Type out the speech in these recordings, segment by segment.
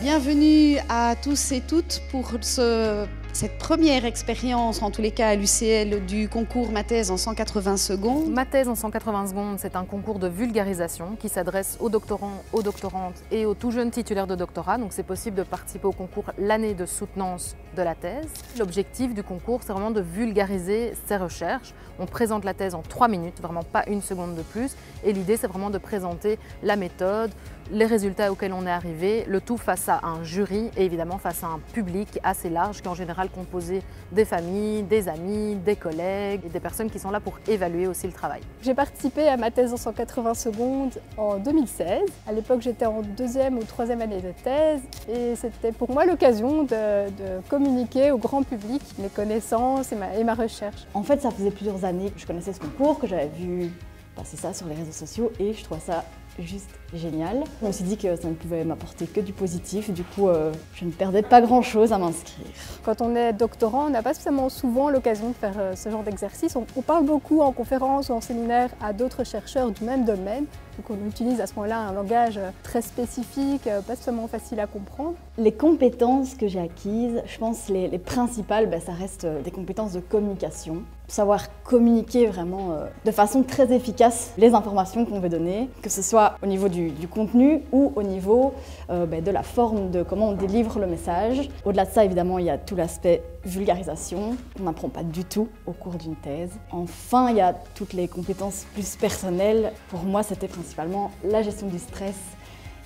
Bienvenue à tous et toutes pour cette première expérience, en tous les cas à l'UCL, du concours Ma thèse en 180 secondes. Ma thèse en 180 secondes, c'est un concours de vulgarisation qui s'adresse aux doctorants, aux doctorantes et aux tout jeunes titulaires de doctorat. Donc c'est possible de participer au concours l'année de soutenance de la thèse. L'objectif du concours, c'est vraiment de vulgariser ses recherches. On présente la thèse en 3 minutes, vraiment pas une seconde de plus. Et l'idée, c'est vraiment de présenter la méthode, les résultats auxquels on est arrivé, le tout face à un jury et évidemment face à un public assez large qui est en général composé des familles, des amis, des collègues et des personnes qui sont là pour évaluer aussi le travail. J'ai participé à ma thèse en 180 secondes en 2016. À l'époque, j'étais en 2e ou 3e année de thèse et c'était pour moi l'occasion de communiquer au grand public mes connaissances et ma recherche. En fait, ça faisait plusieurs années que je connaissais ce concours, que j'avais vu passer ça sur les réseaux sociaux et je trouvais ça juste génial. Je me suis dit que ça ne pouvait m'apporter que du positif, du coup je ne perdais pas grand-chose à m'inscrire. Quand on est doctorant, on n'a pas spécialement souvent l'occasion de faire ce genre d'exercice. On parle beaucoup en conférence ou en séminaire à d'autres chercheurs du même domaine, donc on utilise à ce moment-là un langage très spécifique, pas spécialement facile à comprendre. Les compétences que j'ai acquises, je pense les principales, ça reste des compétences de communication. Savoir communiquer vraiment de façon très efficace les informations qu'on veut donner, que ce soit au niveau du contenu ou au niveau de la forme, de comment on délivre le message. Au-delà de ça, évidemment, il y a tout l'aspect vulgarisation, qu'on n'apprend pas du tout au cours d'une thèse. Enfin, il y a toutes les compétences plus personnelles. Pour moi, c'était principalement la gestion du stress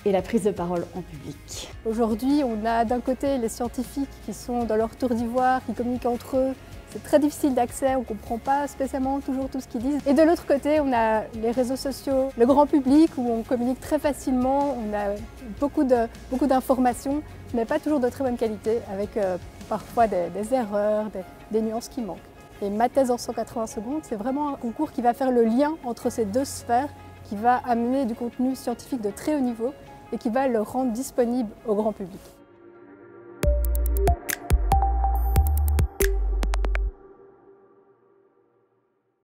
et la prise de parole en public. Aujourd'hui, on a d'un côté les scientifiques qui sont dans leur tour d'ivoire, qui communiquent entre eux. C'est très difficile d'accès, on ne comprend pas spécialement toujours tout ce qu'ils disent. Et de l'autre côté, on a les réseaux sociaux, le grand public où on communique très facilement, on a beaucoup d'informations, mais pas toujours de très bonne qualité, avec parfois des erreurs, des nuances qui manquent. Et ma thèse en 180 secondes, c'est vraiment un concours qui va faire le lien entre ces deux sphères, qui va amener du contenu scientifique de très haut niveau et qui va le rendre disponible au grand public.